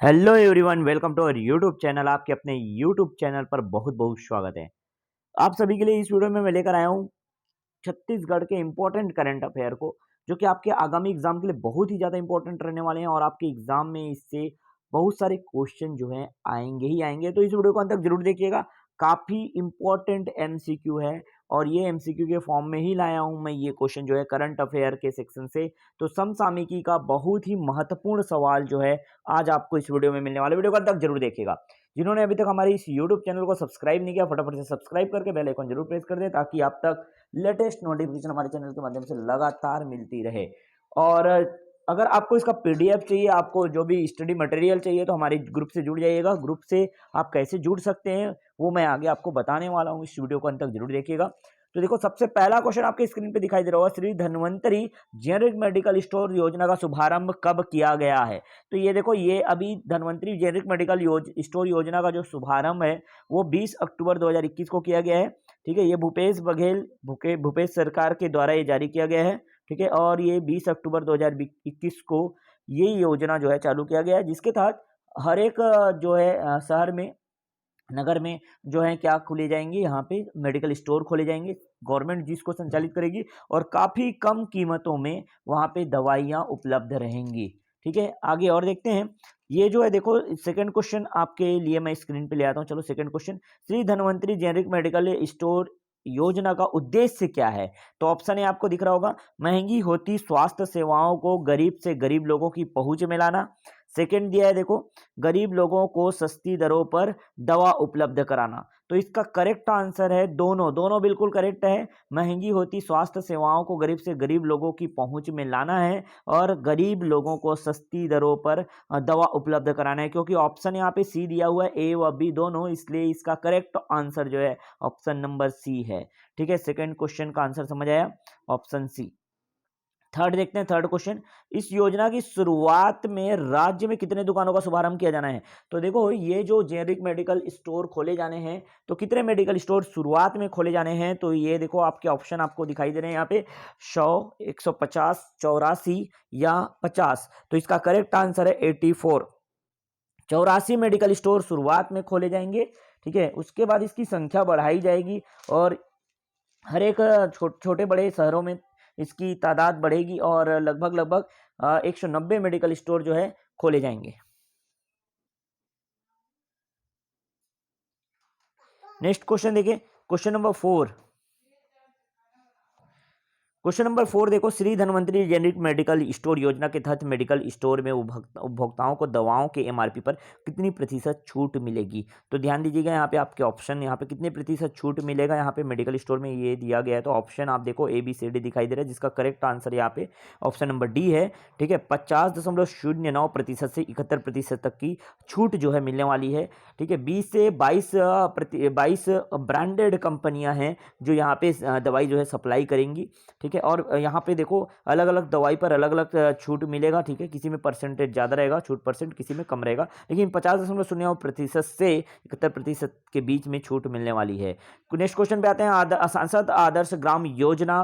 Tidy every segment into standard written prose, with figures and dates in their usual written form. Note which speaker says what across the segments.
Speaker 1: Hello everyone, welcome to our YouTube channel. आपके अपने YouTube channel पर बहुत बहुत स्वागत है। आप सभी के लिए इस वीडियो में मैं लेकर आया हूँ छत्तीसगढ़ के इंपॉर्टेंट करंट अफेयर को, जो कि आपके आगामी एग्जाम के लिए बहुत ही ज़्यादा इंपॉर्टेंट रहने वाले हैं और आपके एग्जाम में इससे बहुत सारे क्वेश्चन जो हैं आएंगे ही आएंगे। तो इस वीडियो को अंत तक जरूर देखिएगा। काफ़ी इंपॉर्टेंट एमसीक्यू है और ये एमसीक्यू के फॉर्म में ही लाया हूँ मैं ये क्वेश्चन जो है करंट अफेयर के सेक्शन से। तो समसामयिकी का बहुत ही महत्वपूर्ण सवाल जो है आज आपको इस वीडियो में मिलने वाला। वीडियो को अंत तक जरूर देखिएगा। जिन्होंने अभी तक हमारे इस यूट्यूब चैनल को सब्सक्राइब नहीं किया, फटाफट से सब्सक्राइब करके बेल आइकन जरूर प्रेस कर दें ताकि आप तक लेटेस्ट नोटिफिकेशन हमारे चैनल के माध्यम से लगातार मिलती रहे। और अगर आपको इसका पीडीएफ चाहिए, आपको जो भी स्टडी मटेरियल चाहिए, तो हमारे ग्रुप से जुड़ जाइएगा। ग्रुप से आप कैसे जुड़ सकते हैं वो मैं आगे आपको बताने वाला हूँ। इस वीडियो को अंत तक जरूर देखिएगा। तो देखो, सबसे पहला क्वेश्चन आपके स्क्रीन पे दिखाई दे रहा होगा, Shri Dhanvantari generic medical store योजना का शुभारंभ कब किया गया है। तो ये देखो, ये अभी धन्वंतरी जेनेरिक मेडिकल स्टोर योजना का जो शुभारंभ है वो 20 अक्टूबर 2021 को किया गया है। ठीक है, ये भूपेश बघेल भूपेश सरकार के द्वारा ये जारी किया गया है। ठीक है, और ये 20 अक्टूबर 2021 को ये योजना जो है चालू किया गया है, जिसके तहत हर एक जो है शहर में, नगर में जो है क्या खोले जाएंगे, यहाँ पे मेडिकल स्टोर खोले जाएंगे। गवर्नमेंट जिसको संचालित करेगी और काफ़ी कम कीमतों में वहाँ पे दवाइयाँ उपलब्ध रहेंगी। ठीक है, आगे और देखते हैं। ये जो है देखो, सेकंड क्वेश्चन आपके लिए मैं स्क्रीन पे ले आता हूँ। चलो, second question, Shri Dhanvantari generic medical store योजना का उद्देश्य क्या है। तो ऑप्शन ए आपको दिख रहा होगा, महंगी होती स्वास्थ्य सेवाओं को गरीब से गरीब लोगों की पहुंच में लाना। सेकंड दिया है देखो, गरीब लोगों को सस्ती दरों पर दवा उपलब्ध कराना। तो इसका करेक्ट आंसर है दोनों, दोनों बिल्कुल करेक्ट है। महंगी होती स्वास्थ्य सेवाओं को गरीब से गरीब लोगों की पहुंच में लाना है और गरीब लोगों को सस्ती दरों पर दवा उपलब्ध कराना है। क्योंकि ऑप्शन यहाँ पे सी दिया हुआ है, ए व बी दोनों, इसलिए इसका करेक्ट आंसर जो है ऑप्शन नंबर सी है। ठीक है, सेकंड क्वेश्चन का आंसर समझ आया, ऑप्शन सी। थर्ड देखते हैं, थर्ड क्वेश्चन, इस योजना की शुरुआत में राज्य में कितने दुकानों का शुभारंभ किया जाना है। तो देखो, ये जो जेनेरिक मेडिकल स्टोर खोले जाने हैं, तो कितने मेडिकल स्टोर शुरुआत में खोले जाने हैं। तो ये देखो, आपके ऑप्शन आपको दिखाई दे रहे हैं यहाँ पे 100, 150, 84 या 50। तो इसका करेक्ट आंसर है 84। 84 मेडिकल स्टोर शुरुआत में खोले जाएंगे। ठीक है, उसके बाद इसकी संख्या बढ़ाई जाएगी और हर एक छोटे बड़े शहरों में इसकी तादाद बढ़ेगी और लगभग लगभग 190 मेडिकल स्टोर जो है खोले जाएंगे। नेक्स्ट क्वेश्चन देखिए, क्वेश्चन नंबर 4। क्वेश्चन नंबर 4 देखो, Shri Dhanvantari generic medical store योजना के तहत मेडिकल स्टोर में उपभोक्ताओं को दवाओं के एमआरपी पर कितनी प्रतिशत छूट मिलेगी। तो ध्यान दीजिएगा, यहाँ पे आपके ऑप्शन, यहाँ पे कितने प्रतिशत छूट मिलेगा यहाँ पे मेडिकल स्टोर में ये दिया गया है। तो ऑप्शन आप देखो ABCD दिखाई दे रहा है, जिसका करेक्ट आंसर यहाँ पे ऑप्शन नंबर डी है। ठीक है, 50.09% से 71% तक की छूट जो है मिलने वाली है। ठीक है, 20 से 22 ब्रांडेड कंपनियां हैं जो यहाँ पे दवाई जो है सप्लाई करेंगी। ठीक है, और यहाँ पे देखो, अलग अलग दवाई पर अलग अलग छूट मिलेगा। ठीक है, किसी में परसेंटेज ज़्यादा रहेगा छूट परसेंट, किसी में कम रहेगा, लेकिन 50.09% से 71% के बीच में छूट मिलने वाली है। नेक्स्ट क्वेश्चन पे आते हैं, सांसद आदर्श ग्राम योजना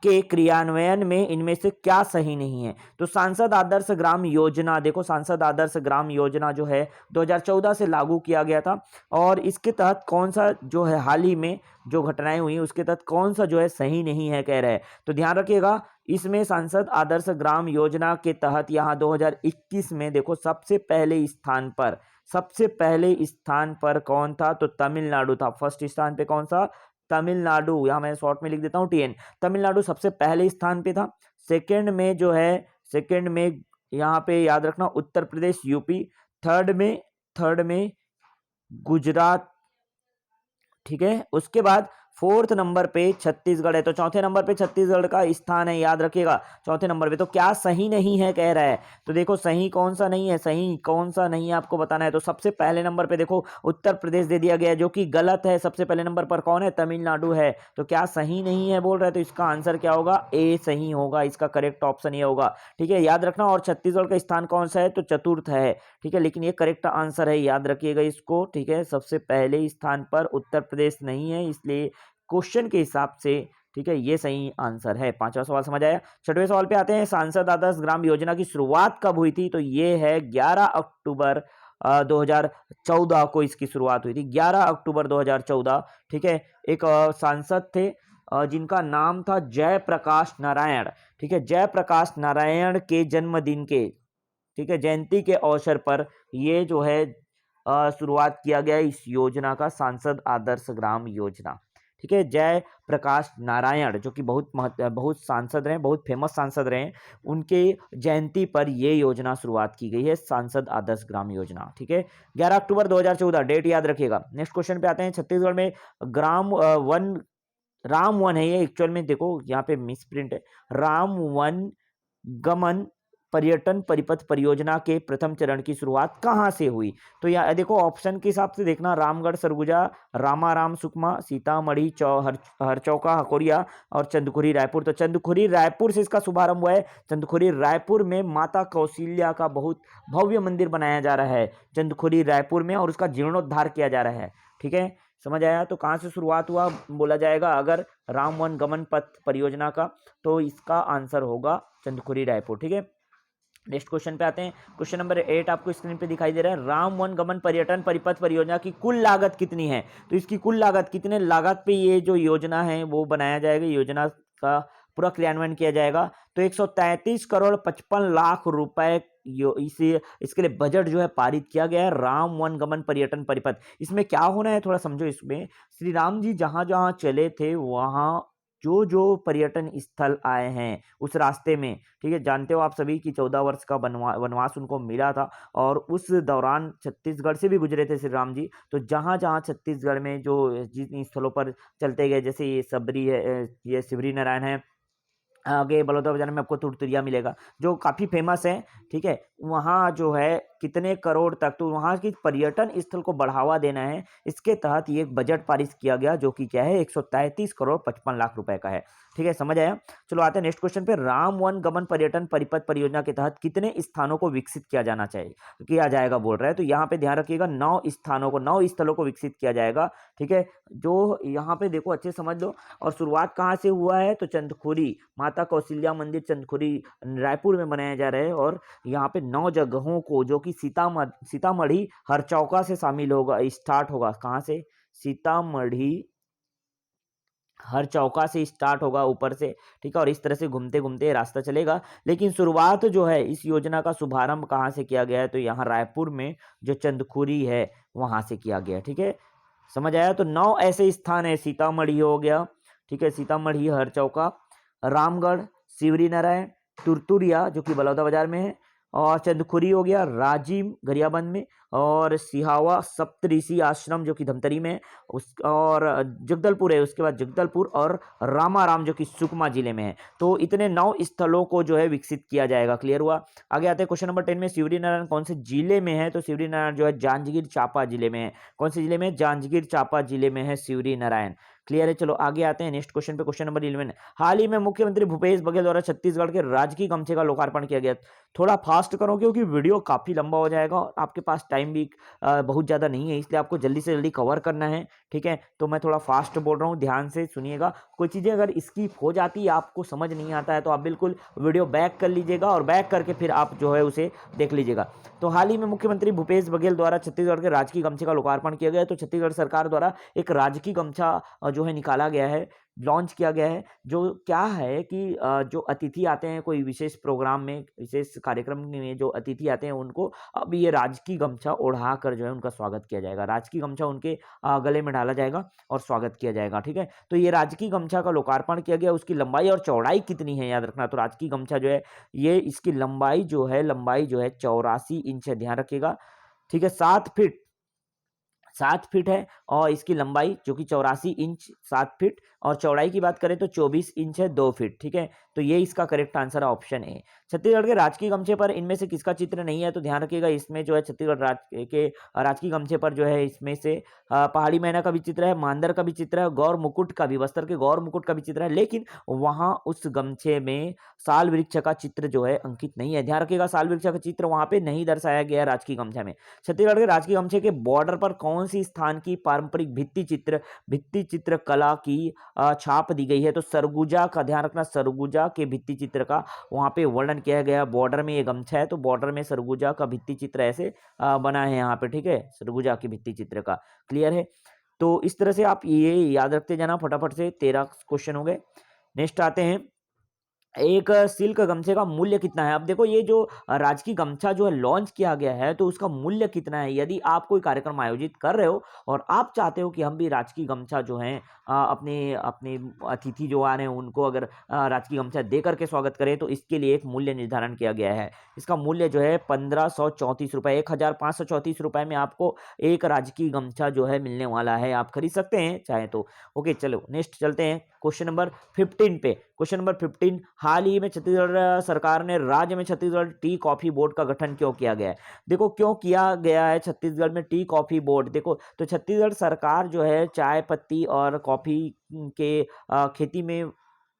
Speaker 1: के क्रियान्वयन में इनमें से क्या सही नहीं है। तो सांसद आदर्श ग्राम योजना, देखो, सांसद आदर्श ग्राम योजना जो है 2014 से लागू किया गया था और इसके तहत कौन सा जो है हाल ही में जो घटनाएं हुई उसके तहत कौन सा जो है सही नहीं है कह रहे हैं। तो ध्यान रखिएगा, इसमें सांसद आदर्श ग्राम योजना के तहत यहाँ 2021 में देखो, सबसे पहले स्थान पर कौन था। तो तमिलनाडु था। फर्स्ट स्थान पे कौन सा, तमिलनाडु। यहाँ मैं शॉर्ट में लिख देता हूँ TN। तमिलनाडु सबसे पहले स्थान पे था। सेकंड में यहाँ पे याद रखना उत्तर प्रदेश UP। थर्ड में गुजरात। ठीक है, उसके बाद फोर्थ नंबर पे छत्तीसगढ़ है। तो चौथे नंबर पे छत्तीसगढ़ का स्थान है, याद रखिएगा, चौथे नंबर पे। तो क्या सही नहीं है कह रहा है। तो देखो, सही कौन सा नहीं है, सही कौन सा नहीं है आपको बताना है। तो सबसे पहले नंबर पे देखो उत्तर प्रदेश दे दिया गया है, जो कि गलत है। सबसे पहले नंबर पर कौन है, तमिलनाडु है। तो क्या सही नहीं है बोल रहा है, तो इसका आंसर क्या होगा, ए सही होगा। इसका करेक्ट ऑप्शन ये होगा। ठीक है, याद रखना। और छत्तीसगढ़ का स्थान कौन सा है, तो चतुर्थ है। ठीक है, लेकिन ये करेक्ट आंसर है, याद रखिएगा इसको। ठीक है, सबसे पहले स्थान पर उत्तर प्रदेश नहीं है, इसलिए क्वेश्चन के हिसाब से ठीक है, ये सही आंसर है। 5वां सवाल समझ आया। 6वें सवाल पे आते हैं, सांसद आदर्श ग्राम योजना की शुरुआत कब हुई थी? तो ये है 11 अक्टूबर 2014 को इसकी शुरुआत हुई थी। 11 अक्टूबर 2014। ठीक है, एक सांसद थे जिनका नाम था जयप्रकाश नारायण। ठीक है, जयप्रकाश नारायण के जन्मदिन के, ठीक है, जयंती के अवसर पर ये जो है शुरुआत किया गया इस योजना का, सांसद आदर्श ग्राम योजना। ठीक है, जय प्रकाश नारायण जो कि बहुत सांसद रहे, बहुत फेमस सांसद रहे, उनके जयंती पर ये योजना शुरुआत की गई है, सांसद आदर्श ग्राम योजना। ठीक है, 11 अक्टूबर 2014 डेट याद रखिएगा। नेक्स्ट क्वेश्चन पे आते हैं। छत्तीसगढ़ में ग्राम वन, राम वन है ये, एक्चुअल में देखो यहाँ पे मिस प्रिंट है। राम वन गमन पर्यटन परिपथ परियोजना के प्रथम चरण की शुरुआत कहाँ से हुई? तो यहाँ देखो ऑप्शन के हिसाब से देखना, रामगढ़, सरगुजा, रामाराम, सुकमा, सीतामढ़ी, हरचौका, हकोरिया और चंदखुरी, रायपुर। तो चंदखुरी रायपुर से इसका शुभारंभ हुआ है। चंदखुरी रायपुर में माता कौशल्या का बहुत भव्य मंदिर बनाया जा रहा है चंदखुरी रायपुर में, और उसका जीर्णोद्धार किया जा रहा है। ठीक है, समझ आया। तो कहाँ से शुरुआत हुआ बोला जाएगा अगर राम वन गमन पथ परियोजना का, तो इसका आंसर होगा चंदखुरी रायपुर। ठीक है, नेक्स्ट क्वेश्चन पे आते हैं। क्वेश्चन नंबर 8 आपको स्क्रीन पे दिखाई दे रहा है। राम वन गमन पर्यटन परिपथ परियोजना की कुल लागत कितनी है? तो इसकी कुल लागत, कितने लागत पे ये जो योजना है वो बनाया जाएगा, योजना का पूरा क्रियान्वयन किया जाएगा? तो 133 करोड़ 55 लाख रुपए इसके लिए बजट जो है पारित किया गया है, राम वन गमन पर्यटन परिपथ। इसमें क्या होना है थोड़ा समझो। इसमें श्री राम जी जहां जहां चले थे वहां जो जो पर्यटन स्थल आए हैं उस रास्ते में, ठीक है, जानते हो आप सभी कि 14 वर्ष का वनवास उनको मिला था, और उस दौरान छत्तीसगढ़ से भी गुजरे थे श्री राम जी। तो जहाँ जहाँ छत्तीसगढ़ में जो जिन स्थलों पर चलते गए, जैसे ये सबरी है, ये शिवरी नारायण है, आगे बलौदाबाजार में आपको तुरतुरिया मिलेगा जो काफ़ी फेमस है। ठीक है, वहाँ जो है कितने करोड़ तक, तो वहाँ की पर्यटन स्थल को बढ़ावा देना है, इसके तहत ये एक बजट पारित किया गया जो कि क्या है 133 करोड़ 55 लाख रुपए का है। ठीक है, समझ आया। चलो आते हैं नेक्स्ट क्वेश्चन पे। राम वन गमन पर्यटन परिपथ परियोजना के तहत कितने स्थानों को विकसित किया जाना चाहिए, किया जाएगा बोल रहा है। तो यहाँ पे ध्यान रखिएगा 9 स्थानों को, 9 स्थलों को विकसित किया जाएगा। ठीक है, जो यहाँ पे देखो अच्छे समझ लो। और शुरुआत कहाँ से हुआ है? तो चंदखुरी माता कौशल्या मंदिर चंदखुरी रायपुर में बनाया जा रहा है, और यहाँ पे 9 जगहों को जो कि सीतामढ़ी हरचौका से शामिल होगा, स्टार्ट होगा। कहाँ से? सीतामढ़ी हर चौका से स्टार्ट होगा ऊपर से। ठीक है, और इस तरह से घूमते घूमते रास्ता चलेगा। लेकिन शुरुआत जो है इस योजना का शुभारंभ कहाँ से किया गया है? तो यहाँ रायपुर में जो चंदखुरी है वहां से किया गया। ठीक है, समझ आया। तो 9 ऐसे स्थान है, सीतामढ़ी हो गया, ठीक है, सीतामढ़ी, हरचौका, रामगढ़, शिवरी नारायण, तुरतुरिया जो कि बलौदाबाजार में है, और चंदखुरी हो गया, राजिम गरियाबंद में, और सिहावा सप्तऋषि आश्रम जो कि धमतरी में है, उस और जगदलपुर है, उसके बाद जगदलपुर और रामाराम जो कि सुकमा जिले में है। तो इतने 9 स्थलों को जो है विकसित किया जाएगा। क्लियर हुआ। आगे आते हैं क्वेश्चन नंबर 10 में। शिवरी नारायण कौन से जिले में है? तो शिवरी नारायण जो है जांजगीर चांपा जिले में है। कौन से जिले में? जांजगीर चांपा जिले में है शिवरी नारायण। क्लियर है। चलो आगे आते हैं नेक्स्ट क्वेश्चन पे। Question number 11। हाल ही में मुख्यमंत्री भूपेश बघेल द्वारा छत्तीसगढ़ के राजकीय गमछे का लोकार्पण किया गया। थोड़ा फास्ट करो क्योंकि वीडियो काफी लंबा हो जाएगा और आपके पास टाइम भी बहुत ज़्यादा नहीं है, इसलिए आपको जल्दी से जल्दी कवर करना है। ठीक है, तो मैं थोड़ा फास्ट बोल रहा हूँ, ध्यान से सुनिएगा। कोई चीज़ें अगर स्किप हो जाती है, आपको समझ नहीं आता है, तो आप बिल्कुल वीडियो बैक कर लीजिएगा और बैक करके फिर आप जो है उसे देख लीजिएगा। तो हाल ही में मुख्यमंत्री भूपेश बघेल द्वारा छत्तीसगढ़ के राजकीय गमछे का लोकार्पण किया गया। तो छत्तीसगढ़ सरकार द्वारा एक राजकीय गमछा जो है निकाला गया है, लॉन्च किया गया है। जो क्या है कि जो अतिथि आते हैं कोई विशेष प्रोग्राम में, विशेष कार्यक्रम में जो अतिथि आते हैं उनको अब ये राजकीय गमछा ओढ़ा कर जो है उनका स्वागत किया जाएगा। राजकीय गमछा उनके गले में डाला जाएगा और स्वागत किया जाएगा। ठीक है, तो ये राजकीय गमछा का लोकार्पण किया गया। उसकी लंबाई और चौड़ाई कितनी है याद रखना। तो राजकीय गमछा जो है ये, इसकी लंबाई जो है 84 इंच है, ध्यान रखिएगा। ठीक है, 7 फीट है, और इसकी लंबाई जो कि 84 इंच 7 फीट, और चौड़ाई की बात करें तो 24 इंच है 2 फीट। ठीक है, तो ये इसका करेक्ट आंसर है ऑप्शन ए। छत्तीसगढ़ के राजकीय गमछे पर इनमें से किसका चित्र नहीं है? तो ध्यान रखिएगा, इसमें जो है छत्तीसगढ़ के राजकीय गमछे पर जो है इसमें से पहाड़ी मैना का भी चित्र है, मांदर का भी चित्र है, गौर मुकुट का भी, बस्तर के गौर मुकुट का भी चित्र है, लेकिन वहां उस गमछे में साल वृक्ष का चित्र जो है अंकित नहीं है। ध्यान रखिएगा, साल वृक्ष का चित्र वहां पे नहीं दर्शाया गया है राजकीय गमछे में। छत्तीसगढ़ के राजकीय गमछे के बॉर्डर पर कौन सी स्थान की पारंपरिक भित्ति चित्र कला की छाप दी गई है? तो सरगुजा का ध्यान रखना, सरगुजा के भित्ति चित्र का वहां पे वर्णन किया गया। बॉर्डर में ये गमछा है तो बॉर्डर में सरगुजा का भित्ति चित्र ऐसे बना है यहाँ पे, ठीक है, सरगुजा के भित्ति चित्र का। क्लियर है? तो इस तरह से आप ये याद रखते जाना फटाफट से। 13 क्वेश्चन हो गए। नेक्स्ट आते हैं, एक सिल्क गमछे का मूल्य कितना है? अब देखो, ये जो राजकीय गमछा जो है लॉन्च किया गया है तो उसका मूल्य कितना है? यदि आप कोई कार्यक्रम आयोजित कर रहे हो और आप चाहते हो कि हम भी राजकीय गमछा जो है अपने अपने अतिथि जो आ रहे हैं उनको अगर राजकीय गमछा दे करके स्वागत करें, तो इसके लिए एक मूल्य निर्धारण किया गया है। इसका मूल्य जो है 1534 रुपये, 1534 रुपये में आपको एक राजकीय गमछा जो है मिलने वाला है। आप खरीद सकते हैं चाहे तो। ओके, चलो नेक्स्ट चलते हैं क्वेश्चन नंबर 15 पे। क्वेश्चन नंबर 15, हाल ही में छत्तीसगढ़ सरकार ने राज्य में छत्तीसगढ़ टी कॉफी बोर्ड का गठन क्यों किया गया है? देखो, क्यों किया गया है छत्तीसगढ़ में टी कॉफी बोर्ड? देखो, तो छत्तीसगढ़ सरकार जो है चाय पत्ती और कॉफी के खेती में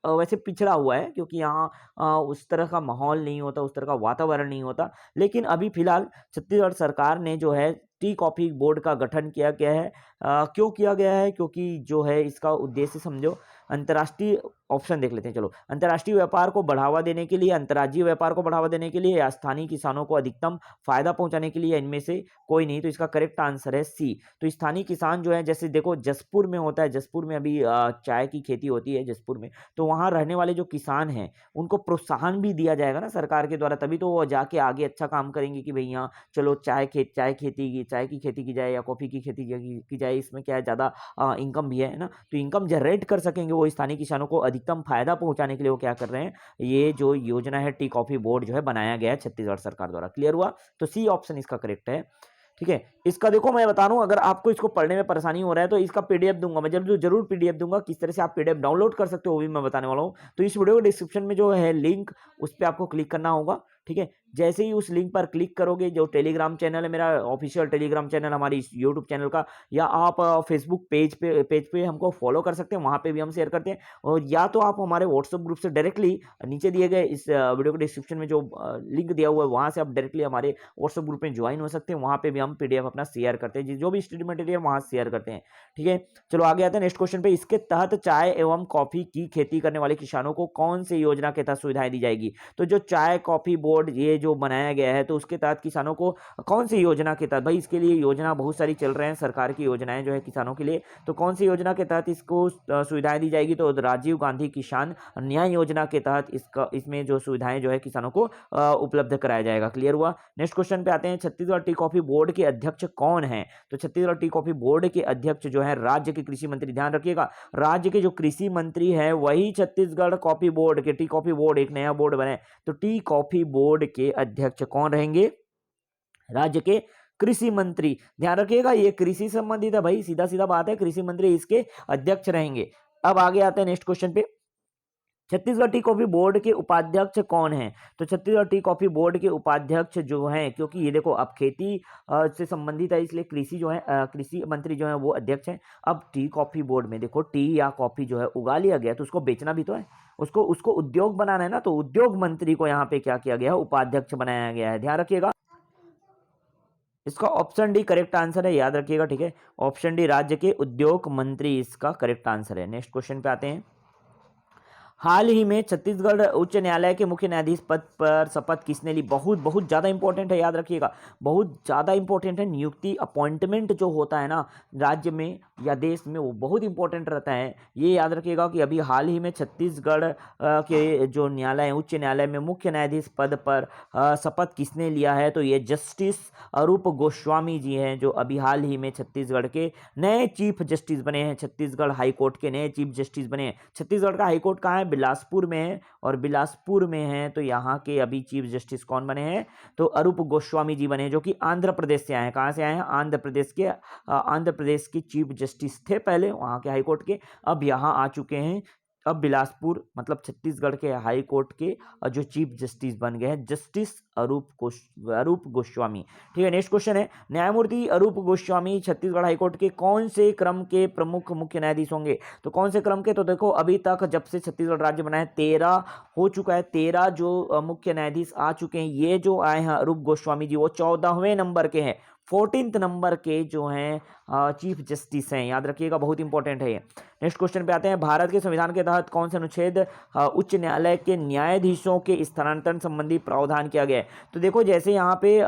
Speaker 1: वैसे पिछड़ा हुआ है, क्योंकि यहाँ उस तरह का माहौल नहीं होता, उस तरह का वातावरण नहीं होता। लेकिन अभी फिलहाल छत्तीसगढ़ सरकार ने जो है टी कॉफी बोर्ड का गठन किया गया है। क्यों किया गया है? क्योंकि जो है इसका उद्देश्य समझो, अंतर्राष्ट्रीय ऑप्शन देख लेते हैं। चलो, अंतर्राष्ट्रीय व्यापार को बढ़ावा देने के लिए, अंतर्राज्यीय व्यापार को बढ़ावा देने के लिए या स्थानीय किसानों को अधिकतम फायदा पहुंचाने के लिए, इनमें से कोई नहीं। तो इसका करेक्ट आंसर है सी। तो स्थानीय किसान जो है, जैसे देखो जसपुर में होता है, जसपुर में अभी चाय की खेती होती है जसपुर में, तो वहाँ रहने वाले जो किसान हैं उनको प्रोत्साहन भी दिया जाएगा ना सरकार के द्वारा, तभी तो वो जाके आगे अच्छा काम करेंगे कि भैया चलो चाय की खेती की जाए या कॉफी की खेती की जाए, इसमें क्या है ज़्यादा इनकम भी है ना, तो इनकम जनरेट कर सकेंगे वो। स्थानीय किसानों को अधिकतम फायदा पहुंचाने के लिए वो क्या कर रहे हैं, ये जो योजना है टी कॉफी बोर्ड जो है बनाया गया है छत्तीसगढ़ सरकार द्वारा। क्लियर हुआ? तो सी ऑप्शन इसका करेक्ट है। ठीक है, इसका देखो मैं बता रहा हूं, अगर आपको इसको पढ़ने में परेशानी हो रहा है तो इसका पीडीएफ दूंगा मैं, जरूर पीडीएफ दूंगा। किस तरह से आप पीडीएफ डाउनलोड कर सकते हो वो भी मैं बताने वाला हूं। तो इस वीडियो के डिस्क्रिप्शन में जो है लिंक, उस पर आपको क्लिक करना होगा। ठीक है, जैसे ही उस लिंक पर क्लिक करोगे, जो टेलीग्राम चैनल है मेरा, ऑफिशियल टेलीग्राम चैनल हमारी यूट्यूब चैनल का, या आप फेसबुक पेज पे हमको फॉलो कर सकते हैं, वहाँ पे भी हम शेयर करते हैं। और या तो आप हमारे व्हाट्सएप ग्रुप से डायरेक्टली नीचे दिए गए इस वीडियो के डिस्क्रिप्शन में जो लिंक दिया हुआ है, वहाँ से आप डायरेक्टली हमारे व्हाट्सएप ग्रुप में ज्वाइन हो सकते हैं। वहाँ पे भी हम पीडीएफ अपना शेयर करते हैं, जो भी स्टडी मटेरियल वहाँ शेयर करते हैं। ठीक है, चलो आगे आते हैं नेक्स्ट क्वेश्चन पे। इसके तहत चाय एवं कॉफी की खेती करने वाले किसानों को कौन सी योजना के तहत सुविधाएं दी जाएगी? तो जो चाय कॉफी बोर्ड ये जो बनाया गया है, तो उसके तहत किसानों को कौन सी योजना के तहत, भाई इसके लिए योजना बहुत सारी चल रहे हैं, सरकार की योजनाएं जो है किसानों के लिए, तो कौन सी योजना के तहत इसको सुविधाएं दी जाएगी? तो राजीव गांधी किसान न्याय योजना के तहत इसमें जो सुविधाएं जो है किसानों को उपलब्ध कराया जाएगा। क्लियर हुआ? नेक्स्ट क्वेश्चन पे आते हैं, छत्तीसगढ़ टी कॉफी बोर्ड के अध्यक्ष कौन है? तो छत्तीसगढ़ टी कॉफी बोर्ड के अध्यक्ष जो है राज्य के कृषि मंत्री, ध्यान रखिएगा, राज्य के जो कृषि मंत्री है वही छत्तीसगढ़ कॉफी बोर्ड के, टी कॉफी बोर्ड एक नया बोर्ड बने, तो टी कॉफी बोर्ड के अध्यक्ष कौन रहेंगे? राज्य के कृषि मंत्री। ध्यान रखिएगा, ये कृषि संबंधित है भाई, सीधा सीधा बात है, कृषि मंत्री इसके अध्यक्ष रहेंगे। अब आगे आते हैं नेक्स्ट क्वेश्चन पे, छत्तीसगढ़ टी कॉफी बोर्ड के उपाध्यक्ष कौन है? तो छत्तीसगढ़ टी कॉफी बोर्ड के उपाध्यक्ष जो हैं, क्योंकि ये देखो अब खेती से संबंधित है, इसलिए कृषि जो है कृषि मंत्री जो है वो अध्यक्ष हैं। अब टी कॉफी बोर्ड में देखो, टी या कॉफी जो है उगा लिया गया तो उसको बेचना भी तो है, उसको उद्योग बनाना है ना, तो उद्योग मंत्री को यहाँ पे क्या किया गया है, उपाध्यक्ष बनाया गया है। ध्यान रखिएगा, इसका ऑप्शन डी करेक्ट आंसर है, याद रखिएगा। ठीक है, ऑप्शन डी राज्य के उद्योग मंत्री इसका करेक्ट आंसर है। नेक्स्ट क्वेश्चन पे आते हैं, हाल ही में छत्तीसगढ़ उच्च न्यायालय के मुख्य न्यायाधीश पद पर शपथ किसने ली? बहुत बहुत ज़्यादा इंपॉर्टेंट है, याद रखिएगा, बहुत ज़्यादा इंपॉर्टेंट है। नियुक्ति अपॉइंटमेंट जो होता है ना राज्य में या देश में, वो बहुत इंपॉर्टेंट रहता है। ये याद रखिएगा कि अभी हाल ही में छत्तीसगढ़ के जो न्यायालय उच्च न्यायालय में मुख्य न्यायाधीश पद पर शपथ किसने लिया है? तो ये जस्टिस अरूप गोस्वामी जी हैं, जो अभी हाल ही में छत्तीसगढ़ के नए चीफ जस्टिस बने हैं, छत्तीसगढ़ हाईकोर्ट के नए चीफ जस्टिस बने हैं। छत्तीसगढ़ का हाईकोर्ट कहाँ है? बिलासपुर में है, और बिलासपुर में है तो यहाँ के अभी चीफ जस्टिस कौन बने हैं? तो अरूप गोस्वामी जी बने, जो कि आंध्र प्रदेश से आए हैं। कहाँ से आए हैं? आंध्र प्रदेश के चीफ जस्टिस थे पहले वहाँ के हाईकोर्ट के, अब यहाँ आ चुके हैं अब बिलासपुर मतलब छत्तीसगढ़ के हाई कोर्ट के जो चीफ जस्टिस बन गए हैं जस्टिस अरूप गोस्वामी। ठीक है, नेक्स्ट क्वेश्चन है, न्यायमूर्ति अरूप गोस्वामी छत्तीसगढ़ हाई कोर्ट के कौन से क्रम के प्रमुख मुख्य न्यायाधीश होंगे? तो कौन से क्रम के? तो देखो अभी तक जब से छत्तीसगढ़ राज्य बना है 13 हो चुका है, 13 जो मुख्य न्यायाधीश आ चुके हैं। ये जो आए हैं अरूप गोस्वामी जी वो 14वें नंबर के हैं, 14th नंबर के जो हैं चीफ जस्टिस हैं, याद रखिएगा, बहुत इंपॉर्टेंट है ये। नेक्स्ट क्वेश्चन पे आते हैं, भारत के संविधान के तहत कौन से अनुच्छेद उच्च न्यायालय के न्यायाधीशों के स्थानांतरण संबंधी प्रावधान किया गया है? तो देखो जैसे यहाँ पे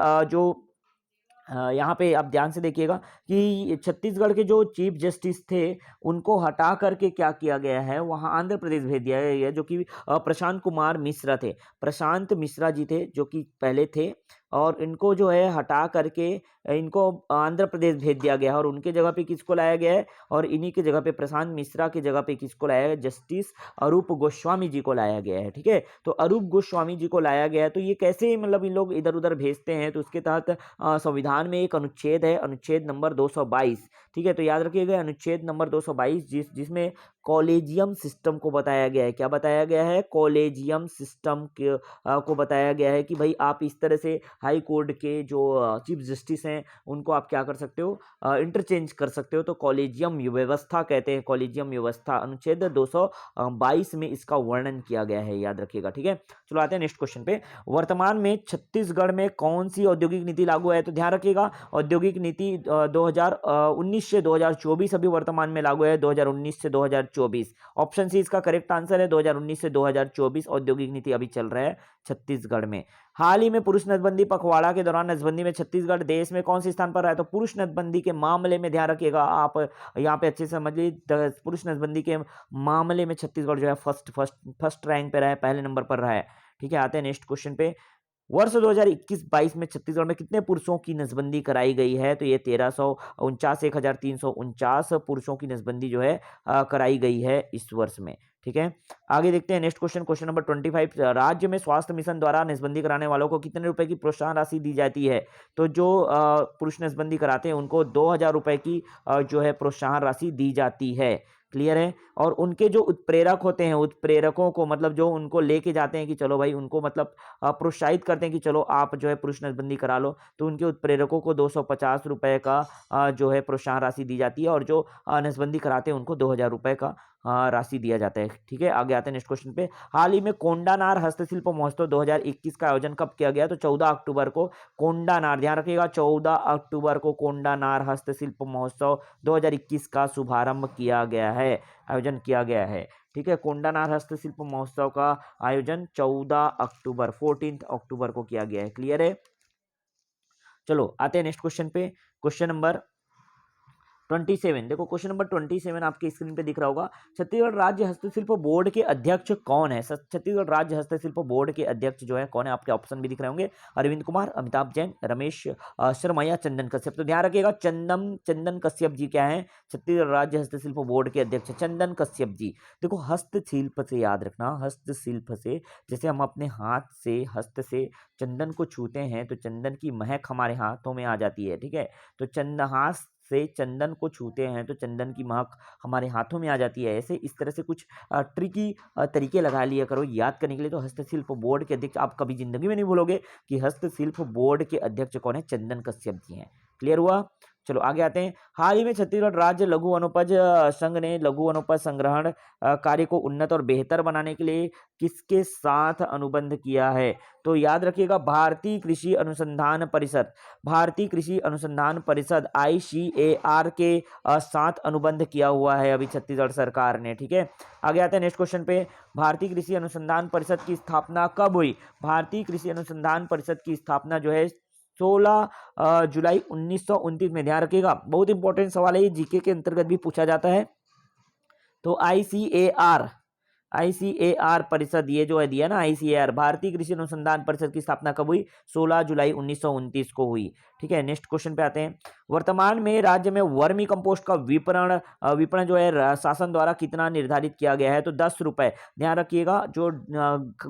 Speaker 1: यहाँ पे आप ध्यान से देखिएगा कि छत्तीसगढ़ के जो चीफ जस्टिस थे उनको हटा करके क्या किया गया है, वहाँ आंध्र प्रदेश भेज दिया गया है, जो कि प्रशांत कुमार मिश्रा थे, प्रशांत मिश्रा जी थे जो कि पहले थे, और इनको जो है हटा करके इनको आंध्र प्रदेश भेज दिया गया है, और उनके जगह पे किसको लाया गया है, और इन्हीं के जगह पे प्रशांत मिश्रा की जगह पे किसको लाया गया? जस्टिस अरूप गोस्वामी जी को लाया गया है। ठीक है, तो अरूप गोस्वामी जी को लाया गया है। तो ये कैसे मतलब इन लोग इधर उधर भेजते हैं? तो उसके तहत संविधान में एक अनुच्छेद है, अनुच्छेद नंबर 222। ठीक है, तो याद रखिएगा अनुच्छेद नंबर 222 जिसमें कॉलेजियम सिस्टम को बताया गया है। क्या बताया गया है? कॉलेजियम सिस्टम को बताया गया है कि भाई आप इस तरह से हाई कोर्ट के जो चीफ जस्टिस हैं उनको आप क्या कर सकते हो, इंटरचेंज कर सकते हो। तो कॉलेजियम व्यवस्था कहते हैं, कॉलेजियम व्यवस्था अनुच्छेद 222 में इसका वर्णन किया गया है, याद रखिएगा। ठीक है, चलो आते हैं नेक्स्ट क्वेश्चन पे। वर्तमान में छत्तीसगढ़ में कौन सी औद्योगिक नीति लागू है? तो ध्यान रखिएगा औद्योगिक नीति 2019 से 2024 अभी वर्तमान में लागू है, 2019 से 2024। ऑप्शन सी इसका करेक्ट आंसर है, 2019 से 2024 औद्योगिक नीति अभी चल रहा है छत्तीसगढ़ में। हाल ही में पुरुष नसबंदी पखवाड़ा के दौरान नसबंदी में छत्तीसगढ़ देश में कौन से स्थान पर रहा है? तो पुरुष नसबंदी के मामले में ध्यान रखिएगा आप, यहाँ पे अच्छे से समझिए, पुरुष नसबंदी के मामले में छत्तीसगढ़ जो है फर्स्ट रैंक पे रहा है, पहले नंबर पर रहा है। ठीक है, आते हैं नेक्स्ट क्वेश्चन पे। वर्ष 2021-22 में छत्तीसगढ़ में कितने पुरुषों की नसबंदी कराई गई है? तो ये 1349 पुरुषों की नसबंदी जो है कराई गई है इस वर्ष में। ठीक है, आगे देखते हैं नेक्स्ट क्वेश्चन, क्वेश्चन नंबर 25। राज्य में स्वास्थ्य मिशन द्वारा नसबंदी कराने वालों को कितने रुपए की प्रोत्साहन राशि दी जाती है? तो जो पुरुष नसबंदी कराते हैं उनको 2000 रुपए की जो है प्रोत्साहन राशि दी जाती है। क्लियर है? और उनके जो उत्प्रेरक होते हैं, उत्प्रेरकों को मतलब जो उनको लेके जाते हैं कि चलो भाई, उनको मतलब प्रोत्साहित करते हैं कि चलो आप जो है पुरुष नसबंदी करा लो, तो उनके उत्प्रेरकों को 250 रुपए का जो है प्रोत्साहन राशि दी जाती है, और जो नसबंदी कराते हैं उनको 2000 रुपए का राशि दिया जाता है। ठीक है, आगे आते हैं नेक्स्ट क्वेश्चन पे। हाल ही में कोंडानार हस्तशिल्प महोत्सव 2021 का आयोजन कब किया गया? तो 14 अक्टूबर को कोंडानार, ध्यान रखिएगा 14 अक्टूबर को कोंडानार हस्तशिल्प महोत्सव 2021 का शुभारंभ किया गया है, आयोजन किया गया है। ठीक है, कोंडानार हस्तशिल्प महोत्सव का आयोजन 14 अक्टूबर 14 अक्टूबर को किया गया है। क्लियर है? चलो आते हैं नेक्स्ट क्वेश्चन पे, क्वेश्चन नंबर 27। देखो क्वेश्चन नंबर 27 आपके स्क्रीन पे दिख रहा होगा। छत्तीसगढ़ राज्य हस्तशिल्प बोर्ड के अध्यक्ष कौन है? छत्तीसगढ़ राज्य हस्तशिल्प बोर्ड के अध्यक्ष जो है कौन है? आपके ऑप्शन भी दिख रहे होंगे, अरविंद कुमार, अमिताभ जैन, रमेश शर्मा या चंदन कश्यप। तो ध्यान रखिएगा चंदन कश्यप जी क्या है? छत्तीसगढ़ राज्य हस्तशिल्प बोर्ड के अध्यक्ष चंदन कश्यप जी। देखो हस्तशिल्प से याद रखना, हस्तशिल्प से जैसे हम अपने हाथ से हस्त से चंदन को छूते हैं तो चंदन की महक हमारे हाथों में आ जाती है। ठीक है, तो हाथ से चंदन को छूते हैं तो चंदन की महक हमारे हाथों में आ जाती है। ऐसे इस तरह से कुछ ट्रिकी तरीके लगा लिया करो याद करने के लिए। तो हस्तशिल्प बोर्ड के अध्यक्ष आप कभी जिंदगी में नहीं भूलोगे कि हस्तशिल्प बोर्ड के अध्यक्ष कौन है? चंदन कश्यप जी हैं। क्लियर हुआ? चलो आगे आते हैं। हाल ही में छत्तीसगढ़ राज्य लघु वनोपज संघ ने लघु वनोपज संग्रहण कार्य को उन्नत और बेहतर बनाने के लिए किसके साथ अनुबंध किया है? तो याद रखिएगा भारतीय कृषि अनुसंधान परिषद, भारतीय कृषि अनुसंधान परिषद ICAR के साथ अनुबंध किया हुआ है अभी छत्तीसगढ़ सरकार ने। ठीक है, आगे आते हैं नेक्स्ट क्वेश्चन पे। भारतीय कृषि अनुसंधान परिषद की स्थापना कब हुई? भारतीय कृषि अनुसंधान परिषद की स्थापना जो है 16 जुलाई 1929 में। ध्यान रखिएगा बहुत इंपॉर्टेंट सवाल है, ये जीके के अंतर्गत भी पूछा जाता है। तो ICAR परिषद ये जो है दिया ना, ICAR भारतीय कृषि अनुसंधान परिषद की स्थापना कब हुई? 16 जुलाई 1929 को हुई। ठीक ठीक है, नेक्स्ट क्वेश्चन पे आते हैं। वर्तमान में राज्य में वर्मी कंपोस्ट का विपणन जो है शासन द्वारा कितना निर्धारित किया गया है? तो 10 रुपए। ध्यान रखिएगा, जो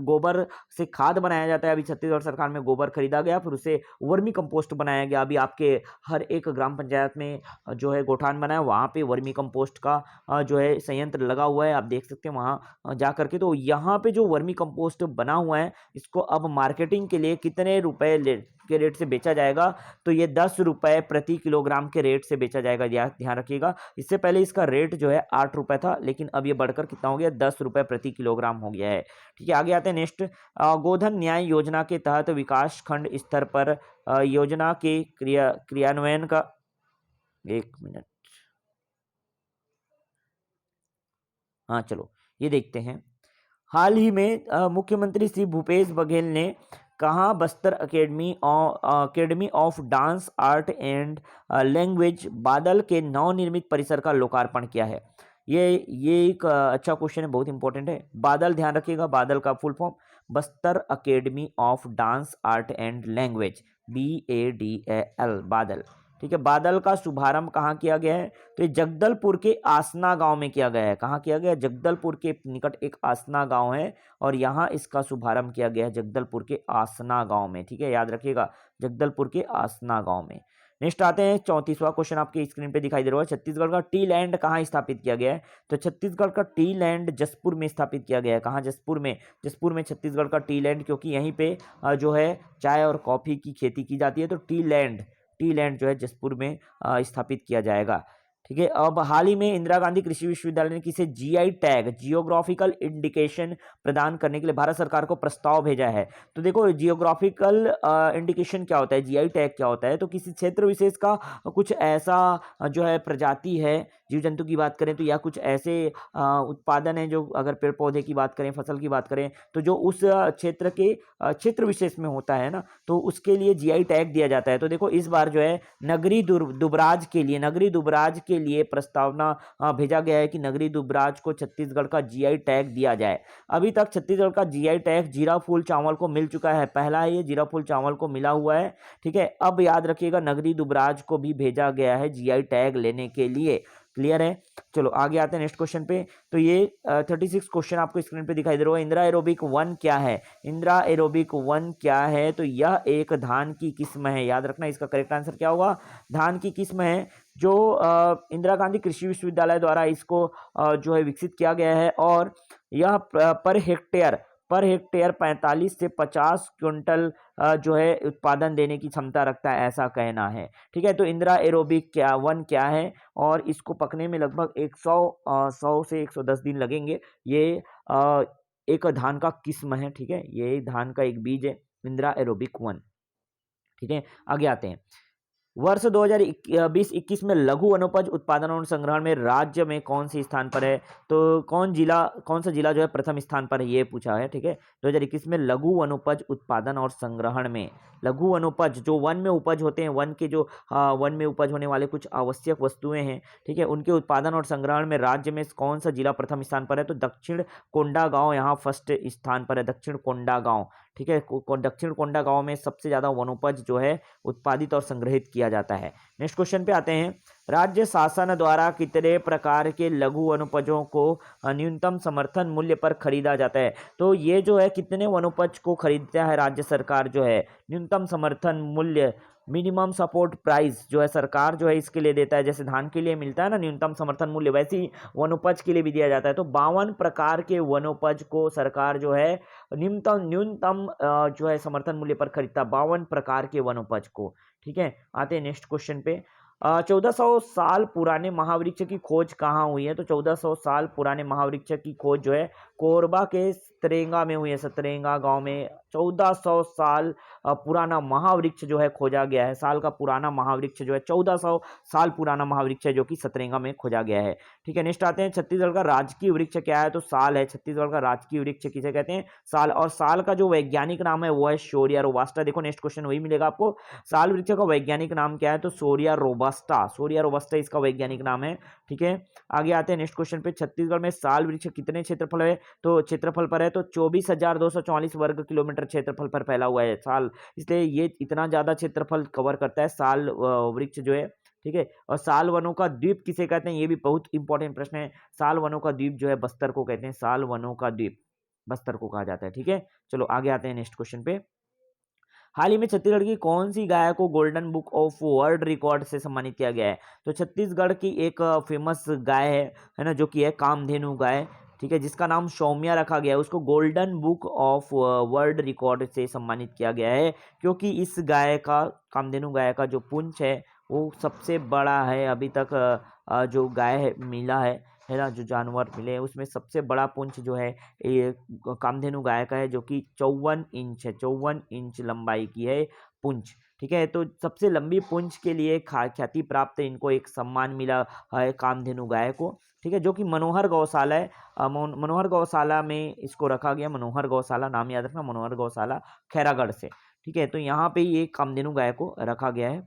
Speaker 1: गोबर से खाद बनाया जाता है, अभी छत्तीसगढ़ सरकार में गोबर खरीदा गया, फिर उसे वर्मी कंपोस्ट बनाया गया। अभी आपके हर एक ग्राम पंचायत में जो है गोठान बना है, वहाँ पे वर्मी कंपोस्ट का जो है संयंत्र लगा हुआ है, आप देख सकते हैं वहाँ जा करके। तो यहाँ पे जो वर्मी कंपोस्ट बना हुआ है, इसको अब मार्केटिंग के लिए कितने रुपए के रेट से बेचा जाएगा? तो ये 10 रुपए प्रति किलोग्राम के रेट से बेचा जाएगा, ध्यान रखिएगा। इससे पहले इसका रेट जो है 8 रुपए था, लेकिन अब ये बढ़कर कितना हो गया? 10 रुपए प्रति किलोग्राम हो गया है। ठीक है, आगे आते हैं नेक्स्ट। गोधन न्याय योजना के तहत विकास खंड स्तर पर योजना के क्रियान्वयन का, एक मिनट, हाँ चलो ये देखते हैं। हाल ही में मुख्यमंत्री श्री भूपेश बघेल ने कहाँ Bastar academy of dance art and language बादल के नवनिर्मित परिसर का लोकार्पण किया है? ये एक अच्छा क्वेश्चन है, बहुत इंपॉर्टेंट है। बादल, ध्यान रखिएगा, बादल का full form Bastar academy of dance art and language, BADAL, बादल। ठीक है, बादल का शुभारंभ कहाँ किया गया है? तो ये जगदलपुर के आसना गांव में किया गया है। कहाँ किया गया है? जगदलपुर के निकट एक आसना गांव है, और यहाँ इसका शुभारंभ किया गया है जगदलपुर के आसना गांव में। ठीक है, याद रखिएगा, जगदलपुर के आसना गांव में। नेक्स्ट आते हैं, 34वां क्वेश्चन आपके स्क्रीन पे दिखाई दे रहा है। छत्तीसगढ़ का टी लैंड कहाँ स्थापित किया गया है? तो छत्तीसगढ़ का टी लैंड जसपुर में स्थापित किया गया है। कहाँ? जसपुर में। जसपुर में छत्तीसगढ़ का टी लैंड, क्योंकि यहीं पे जो है चाय और कॉफी की खेती की जाती है, तो टी लैंड जो है जसपुर में स्थापित किया जाएगा। ठीक है, अब हाल ही में इंदिरा गांधी कृषि विश्वविद्यालय ने किसे GI टैग, जियोग्राफिकल इंडिकेशन प्रदान करने के लिए भारत सरकार को प्रस्ताव भेजा है? तो देखो, जियोग्राफिकल इंडिकेशन क्या होता है, GI टैग क्या होता है? तो किसी क्षेत्र विशेष का कुछ ऐसा जो है प्रजाति है, जीव जंतु की बात करें तो, या कुछ ऐसे उत्पादन है जो, अगर पेड़ पौधे की बात करें, फसल की बात करें, तो जो उस क्षेत्र के क्षेत्र विशेष में होता है ना, तो उसके लिए GI टैग दिया जाता है। तो देखो, इस बार जो है नगरी दुबराज के लिए प्रस्तावना भेजा गया है कि नगरी दुबराज को छत्तीसगढ़ का GI टैग दिया जाए। अभी तक छत्तीसगढ़ का GI टैग जीरा फूल चावल को मिल चुका है, पहला है ये, जीरा फूल चावल को मिला हुआ है। ठीक है, अब याद रखिएगा, नगरी दुबराज को भी भेजा गया है GI टैग लेने के लिए। क्लियर है? चलो आगे आते हैं नेक्स्ट क्वेश्चन पे। तो ये 36 क्वेश्चन आपको स्क्रीन पे दिखाई दे रहा है। इंदिरा एरोबिक 1 क्या है? इंदिरा एरोबिक 1 क्या है? तो यह एक धान की किस्म है। याद रखना, इसका करेक्ट आंसर क्या होगा? धान की किस्म है, जो इंदिरा गांधी कृषि विश्वविद्यालय द्वारा इसको जो है विकसित किया गया है, और यह पर हेक्टेयर 45 से 50 क्विंटल जो है उत्पादन देने की क्षमता रखता है, ऐसा कहना है। ठीक है, तो इंदिरा एरोबिक 1 क्या है, और इसको पकने में लगभग 100 से 110 दिन लगेंगे। ये एक धान का किस्म है। ठीक है, ये धान का एक बीज है, इंदिरा एरोबिक 1। ठीक है, आगे आते हैं। वर्ष 2020-21 में लघु वनोपज उत्पादन और संग्रहण में राज्य में कौन सी स्थान पर है? तो कौन सा जिला जो है प्रथम स्थान पर है, ये पूछा है। ठीक है, 2021 में लघु वनोपज उत्पादन और संग्रहण में, लघु वनोपज जो वन में उपज होते हैं, वन में उपज होने वाले कुछ आवश्यक वस्तुएं हैं, ठीक है, उनके उत्पादन और संग्रहण में राज्य में कौन सा जिला प्रथम स्थान पर है? तो दक्षिण कोंडागांव यहाँ फर्स्ट स्थान पर है, दक्षिण कोंडागांव। ठीक है, दक्षिण कोंडागांव में सबसे ज्यादा वनोपज जो है उत्पादित और संग्रहित किया जाता है। नेक्स्ट क्वेश्चन पे आते हैं। राज्य शासन द्वारा कितने प्रकार के लघु वनोपजों को न्यूनतम समर्थन मूल्य पर खरीदा जाता है? तो ये जो है कितने वनोपज को खरीदता है राज्य सरकार जो है? न्यूनतम समर्थन मूल्य, मिनिमम सपोर्ट प्राइस जो है सरकार जो है इसके लिए देता है। जैसे धान के लिए मिलता है ना न्यूनतम समर्थन मूल्य, वैसे ही वनोपज के लिए भी दिया जाता है। तो 52 प्रकार के वनोपज को सरकार जो है न्यूनतम जो है समर्थन मूल्य पर खरीदता, 52 प्रकार के वनोपज को। ठीक है, आते हैं नेक्स्ट क्वेश्चन पे। 1400 साल पुराने महावृक्ष की खोज कहाँ हुई है? तो 1400 साल पुराने महावृक्ष की खोज जो है कोरबा के सतरेंगा में हुई है, सतरेंगा गांव में 1400 साल पुराना महावृक्ष जो है खोजा गया है। साल का पुराना महावृक्ष जो है 1400 साल पुराना महावृक्ष है, जो कि सतरेंगा में खोजा गया है। ठीक है, नेक्स्ट आते हैं। छत्तीसगढ़ का राजकीय वृक्ष क्या है? तो साल है। छत्तीसगढ़ का राजकीय वृक्ष किसे कहते हैं? साल। और साल का जो वैज्ञानिक नाम है वो है शोरिया रोबास्टा। देखो नेक्स्ट क्वेश्चन वही मिलेगा आपको। साल वृक्ष का वैज्ञानिक नाम क्या है? तो शोरिया रोबास्टा इसका वैज्ञानिक नाम है। ठीक है, आगे आते हैं नेक्स्ट क्वेश्चन पे। छत्तीसगढ़ में साल वृक्ष कितने क्षेत्रफल है? तो क्षेत्रफल पर है, तो 24,244 वर्ग किलोमीटर क्षेत्रफल पर फैला हुआ है साल, इसलिए ये इतना ज़्यादा क्षेत्रफल कवर करता है साल वृक्ष जो है, ठीक है। और साल वनों का द्वीप किसे कहते हैं, ये भी बहुत इंपॉर्टेंट प्रश्न है। साल वनों का द्वीप जो है बस्तर को कहते हैं, साल वनों का द्वीप बस्तर को कहा जाता है, ठीक है। चलो आगे आते हैं नेक्स्ट क्वेश्चन पे। हाल ही में छत्तीसगढ़ की कौन सी गाय को golden book of world record से सम्मानित किया गया है? तो छत्तीसगढ़ की एक फेमस गाय है ना, जो कि है कामधेनु गाय, ठीक है, जिसका नाम सौम्या रखा गया है, उसको golden book of world record से सम्मानित किया गया है, क्योंकि इस गाय का, कामधेनु गाय का जो पुंछ है वो सबसे बड़ा है अभी तक, जो गाय है मिला है ना, जो जानवर मिले हैं उसमें सबसे बड़ा पुंछ जो है ये कामधेनु गाय का है, जो कि 54 इंच है, 54 इंच लंबाई की है पुंछ, ठीक है। तो सबसे लंबी पुंछ के लिए ख्याति प्राप्त इनको एक सम्मान मिला है कामधेनु गाय को, ठीक है, जो कि मनोहर गौशाला है। मनोहर गौशाला में इसको रखा गया, मनोहर गौशाला नाम याद रखना, मनोहर गौशाला खैरागढ़ से, ठीक है। तो यहाँ पे ये कामधेनु गाय को रखा गया है,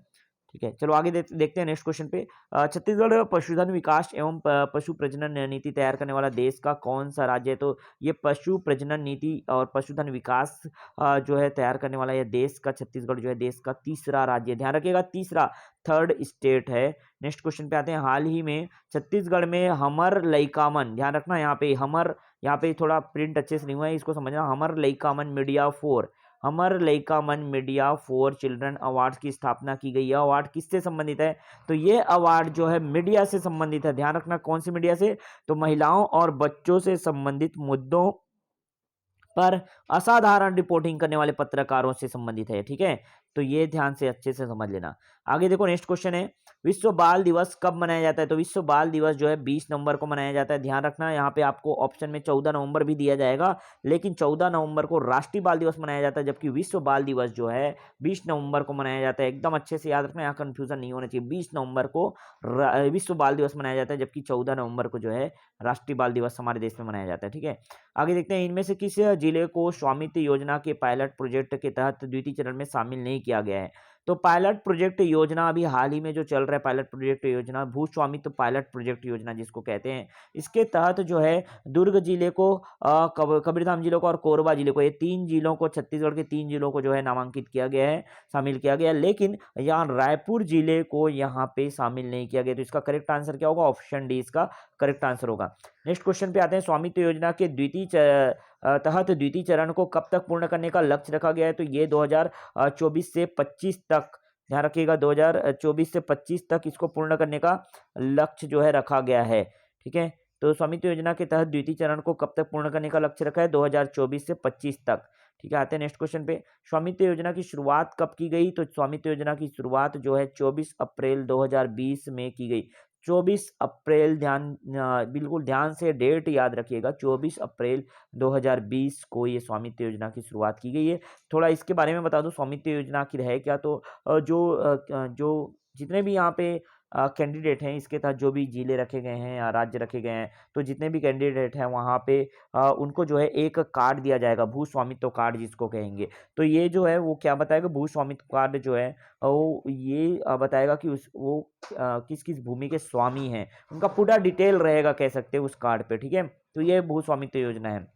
Speaker 1: ठीक है। चलो आगे देखते हैं नेक्स्ट क्वेश्चन पे। छत्तीसगढ़ पशुधन विकास एवं पशु प्रजनन नीति तैयार करने वाला देश का कौन सा राज्य है? तो ये पशु प्रजनन नीति और पशुधन विकास जो है तैयार करने वाला यह देश का, छत्तीसगढ़ जो है देश का तीसरा राज्य, ध्यान रखिएगा तीसरा, थर्ड स्टेट है। नेक्स्ट क्वेश्चन पे आते हैं। हाल ही में छत्तीसगढ़ में हमर लइकामन, ध्यान रखना यहाँ पे हमर, यहाँ पे थोड़ा प्रिंट अच्छे से नहीं हुआ है, इसको समझना, हमर लइकामन मीडिया फोर, हमर लइकामन मीडिया फॉर चिल्ड्रन अवार्ड की स्थापना की गई है। अवार्ड किससे संबंधित है? तो ये अवार्ड जो है मीडिया से संबंधित है, ध्यान रखना कौन सी मीडिया से? तो महिलाओं और बच्चों से संबंधित मुद्दों पर असाधारण रिपोर्टिंग करने वाले पत्रकारों से संबंधित है, ठीक है। तो ये ध्यान से अच्छे से समझ लेना। आगे देखो नेक्स्ट क्वेश्चन है, विश्व बाल दिवस कब मनाया जाता है? तो विश्व बाल दिवस जो है 20 नवंबर को मनाया जाता है। ध्यान रखना यहाँ पे आपको ऑप्शन में 14 नवंबर भी दिया जाएगा, लेकिन 14 नवंबर को राष्ट्रीय बाल दिवस मनाया जाता है, जबकि विश्व बाल दिवस जो है 20 नवंबर को मनाया जाता है। एकदम अच्छे से याद रखना, यहाँ कंफ्यूजन नहीं होना चाहिए। 20 नवंबर को विश्व बाल दिवस मनाया जाता है, जबकि 14 नवंबर को जो है राष्ट्रीय बाल दिवस हमारे देश में मनाया जाता है, ठीक है। आगे देखते हैं, इनमें से किस जिले को स्वामित्व योजना के पायलट प्रोजेक्ट के तहत द्वितीय चरण में शामिल नहीं किया गया है? तो पायलट प्रोजेक्ट योजना अभी हाल ही में जो चल रहा है, पायलट प्रोजेक्ट योजना, भू स्वामित्व पायलट प्रोजेक्ट योजना जिसको कहते हैं, इसके तहत जो है दुर्ग जिले को, कबीरधाम जिले को और कोरबा जिले को, ये 3 जिलों को, छत्तीसगढ़ के 3 जिलों को जो है नामांकित किया गया है, शामिल किया गया है, लेकिन यहाँ रायपुर जिले को यहाँ पे शामिल नहीं किया गया। तो इसका करेक्ट आंसर क्या होगा? ऑप्शन डी इसका करेक्ट आंसर होगा। नेक्स्ट क्वेश्चन पे आते हैं। स्वामित्व योजना के तहत द्वितीय चरण को कब तक पूर्ण करने का लक्ष्य रखा गया है? तो ये 2024 से 25 तक, ध्यान रखिएगा 2024 से 25 तक इसको पूर्ण करने का लक्ष्य जो है रखा गया है, ठीक है। तो स्वामित्व योजना के तहत द्वितीय चरण को कब तक पूर्ण करने का लक्ष्य रखा है? 2024 से 25 तक, ठीक है। आते हैं नेक्स्ट क्वेश्चन पे। स्वामित्व योजना की शुरुआत कब की गई? तो स्वामित्व योजना की शुरुआत जो है 24 अप्रैल 2020 में की गई। 24 अप्रैल, बिल्कुल ध्यान से डेट याद रखिएगा, 24 अप्रैल 2020 को ये स्वामित्व योजना की शुरुआत की गई है। थोड़ा इसके बारे में बता दूं, स्वामित्व योजना आखिर है क्या? तो जो जितने भी यहाँ पे कैंडिडेट हैं, इसके तहत जो भी जिले रखे गए हैं या राज्य रखे गए हैं, तो जितने भी कैंडिडेट हैं वहाँ पे उनको जो है एक कार्ड दिया जाएगा, भू स्वामित्व कार्ड जिसको कहेंगे। तो ये जो है वो क्या बताएगा? भू स्वामित्व कार्ड जो है वो ये बताएगा कि वो किस किस भूमि के स्वामी हैं, उनका पूरा डिटेल रहेगा कह सकते हैं उस कार्ड पे, ठीक है। तो ये भू स्वामित्व योजना है।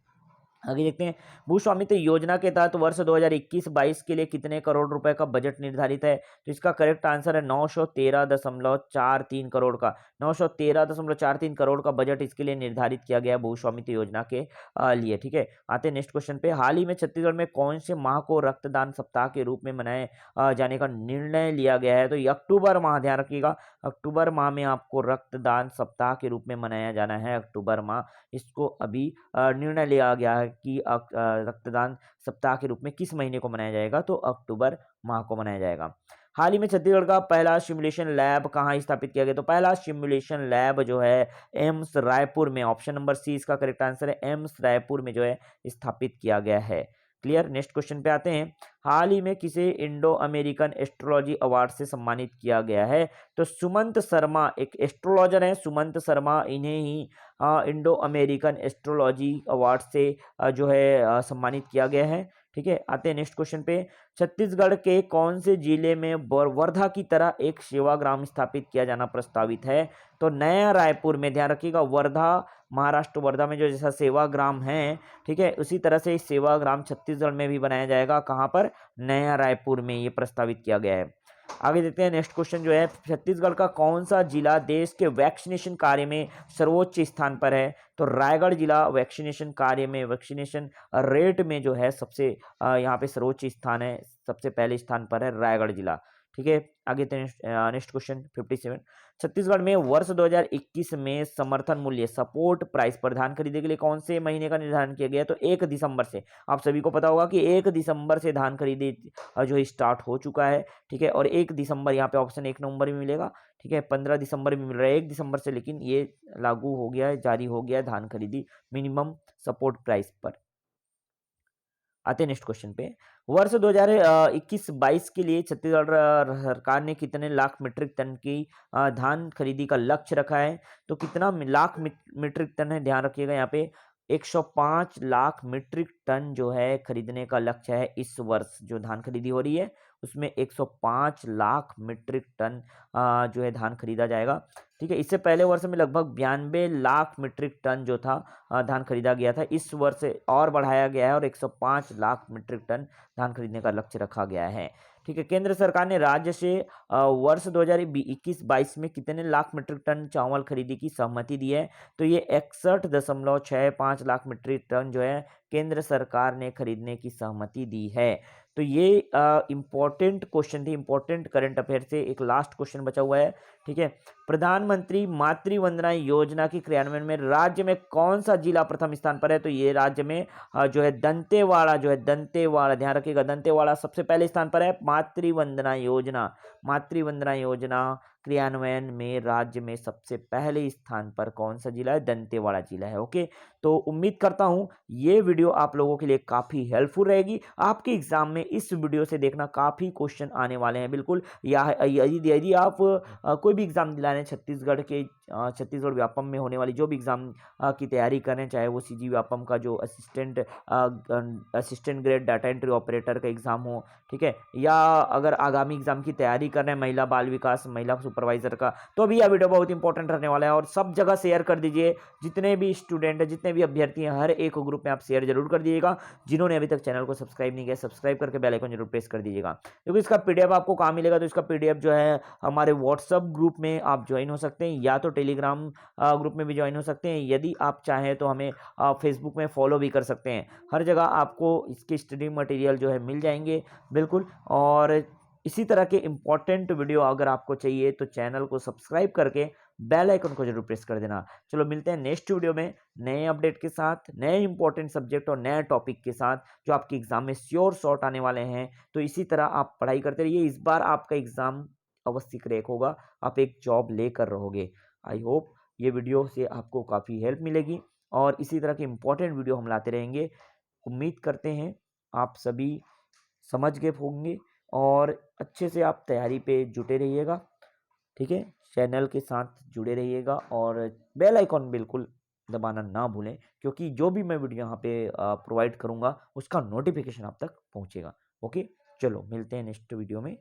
Speaker 1: आगे देखते हैं, भू स्वामित्व योजना के तहत वर्ष 2021-22 के लिए कितने करोड़ रुपए का बजट निर्धारित है? तो इसका करेक्ट आंसर है 913.43 करोड़ का, 913.43 करोड़ का बजट इसके लिए निर्धारित किया गया भू स्वामित्व योजना के लिए, ठीक है। आते हैं नेक्स्ट क्वेश्चन पे। हाल ही में छत्तीसगढ़ में कौन से माह को रक्तदान सप्ताह के रूप में मनाए जाने का निर्णय लिया गया है? तो ये अक्टूबर माह, ध्यान रखिएगा, अक्टूबर माह में आपको रक्तदान सप्ताह के रूप में मनाया जाना है, अक्टूबर माह। इसको अभी निर्णय लिया गया है कि रक्तदान सप्ताह के रूप में किस महीने को मनाया जाएगा? तो अक्टूबर माह को मनाया जाएगा। हाल ही में छत्तीसगढ़ का पहला सिमुलेशन लैब कहाँ स्थापित किया गया? तो पहला सिमुलेशन लैब जो है एम्स रायपुर में, ऑप्शन नंबर सी इसका करेक्ट आंसर है, एम्स रायपुर में जो है स्थापित किया गया है। क्लियर। नेक्स्ट क्वेश्चन पे आते हैं। हाल ही में किसे इंडो अमेरिकन एस्ट्रोलॉजी अवार्ड से सम्मानित किया गया है? तो सुमंत शर्मा एक एस्ट्रोलॉजर है, सुमंत शर्मा, इन्हें ही इंडो अमेरिकन एस्ट्रोलॉजी अवार्ड से जो है सम्मानित किया गया है, ठीक है, आते हैं नेक्स्ट क्वेश्चन पे। छत्तीसगढ़ के कौन से जिले में वर्धा की तरह एक सेवाग्राम स्थापित किया जाना प्रस्तावित है? तो नया रायपुर में, ध्यान रखिएगा, वर्धा, महाराष्ट्र वर्धा में जो जैसा सेवाग्राम है, ठीक है, उसी तरह से इस सेवाग्राम छत्तीसगढ़ में भी बनाया जाएगा। कहाँ पर? नया रायपुर में ये प्रस्तावित किया गया है। आगे देखते हैं नेक्स्ट क्वेश्चन जो है, छत्तीसगढ़ का कौन सा जिला देश के वैक्सीनेशन कार्य में सर्वोच्च स्थान पर है? तो रायगढ़ जिला वैक्सीनेशन कार्य में, वैक्सीनेशन रेट में जो है सबसे यहाँ पे सर्वोच्च स्थान है, सबसे पहले स्थान पर है रायगढ़ जिला। ठीक है, आगे नेक्स्ट क्वेश्चन 57। छत्तीसगढ़ में वर्ष 2021 में समर्थन मूल्य, सपोर्ट प्राइस पर धान खरीदने के लिए कौन से महीने का निर्धारण किया गया? तो 1 दिसंबर से। आप सभी को पता होगा कि 1 दिसंबर से धान खरीदी जो स्टार्ट हो चुका है। ठीक है, और 1 दिसंबर, यहाँ पे ऑप्शन 1 नवंबर में मिलेगा। ठीक है, 15 दिसंबर में मिल रहा है 1 दिसंबर से, लेकिन ये लागू हो गया है, जारी हो गया है धान खरीदी मिनिमम सपोर्ट प्राइस पर। आते हैं नेक्स्ट क्वेश्चन पे। वर्ष 2021-22 के लिए छत्तीसगढ़ सरकार ने कितने लाख मीट्रिक टन की धान खरीदी का लक्ष्य रखा है? तो कितना लाख मीट्रिक टन है? ध्यान रखिएगा, यहाँ पे 105 लाख मीट्रिक टन जो है खरीदने का लक्ष्य है। इस वर्ष जो धान खरीदी हो रही है उसमें 105 लाख मीट्रिक टन जो है धान खरीदा जाएगा। ठीक है, इससे पहले वर्ष में लगभग 92 लाख मीट्रिक टन जो था धान खरीदा गया था। इस वर्ष और बढ़ाया गया है और 105 लाख मीट्रिक टन धान खरीदने का लक्ष्य रखा गया है। ठीक है, केंद्र सरकार ने राज्य से वर्ष 2021-22 में कितने लाख मीट्रिक टन चावल खरीदी की सहमति दी है? तो ये 61.65 लाख मीट्रिक टन जो है केंद्र सरकार ने खरीदने की सहमति दी है। तो ये इंपॉर्टेंट क्वेश्चन थे, इंपॉर्टेंट करंट अफेयर से एक लास्ट क्वेश्चन बचा हुआ है। ठीक है, प्रधानमंत्री मातृ वंदना योजना के क्रियान्वयन में राज्य में कौन सा जिला प्रथम स्थान पर है? तो ये राज्य में जो है दंतेवाड़ा, जो है दंतेवाड़ा, ध्यान रखिएगा, दंतेवाड़ा सबसे पहले स्थान पर है। मातृ वंदना योजना क्रियान्वयन में राज्य में सबसे पहले स्थान पर कौन सा जिला है? दंतेवाड़ा जिला है। ओके, तो उम्मीद करता हूं ये वीडियो आप लोगों के लिए काफी हेल्पफुल रहेगी। आपके एग्जाम में इस वीडियो से देखना काफी क्वेश्चन आने वाले हैं बिल्कुल। या यदि आप कोई भी एग्जाम दिला रहे हैं छत्तीसगढ़ के, छत्तीसगढ़ व्यापम में होने वाली जो भी एग्जाम की तैयारी कर रहे हैं, चाहे वो सीजी व्यापम का जो assistant grade data entry operator का एग्जाम हो, ठीक है, या अगर आगामी एग्जाम की तैयारी कर रहे हैं महिला बाल विकास, महिला सुपरवाइजर का, तो अभी यह वीडियो बहुत इंपॉर्टेंट रहने वाला है और सब जगह शेयर कर दीजिए। जितने भी स्टूडेंट हैं, जितने भी अभ्यर्थी हैं, हर एक ग्रुप में आप शेयर जरूर कर दीजिएगा। जिन्होंने अभी तक चैनल को सब्सक्राइब नहीं किया, सब्सक्राइब करके बेल आइकन जरूर प्रेस कर दीजिएगा। क्योंकि इसका पीडीएफ आपको कहाँ मिलेगा? तो इसका पीडीएफ जो है हमारे व्हाट्सएप ग्रुप में आप ज्वाइन हो सकते हैं, या तो टेलीग्राम ग्रुप में भी ज्वाइन हो सकते हैं। यदि आप चाहें तो हमें फेसबुक में फॉलो भी कर सकते हैं। हर जगह आपको इसके स्टडी मटेरियल जो है मिल जाएंगे बिल्कुल। और इसी तरह के इंपॉर्टेंट वीडियो अगर आपको चाहिए तो चैनल को सब्सक्राइब करके बेल आइकन को जरूर प्रेस कर देना। चलो मिलते हैं नेक्स्ट वीडियो में नए अपडेट के साथ, नए इंपॉर्टेंट सब्जेक्ट और नए टॉपिक के साथ जो आपके एग्जाम में श्योर शॉर्ट आने वाले हैं। तो इसी तरह आप पढ़ाई करते रहिए। इस बार आपका एग्जाम अवश्य क्रैक होगा, आप एक जॉब लेकर रहोगे। आई होप ये वीडियो से आपको काफ़ी हेल्प मिलेगी और इसी तरह के इंपॉर्टेंट वीडियो हम लाते रहेंगे। उम्मीद करते हैं आप सभी समझ गए होंगे और अच्छे से आप तैयारी पे जुटे रहिएगा। ठीक है, चैनल के साथ जुड़े रहिएगा और बेल आइकॉन बिल्कुल दबाना ना भूलें, क्योंकि जो भी मैं वीडियो यहाँ पे प्रोवाइड करूँगा उसका नोटिफिकेशन आप तक पहुँचेगा। ओके, चलो मिलते हैं नेक्स्ट वीडियो में।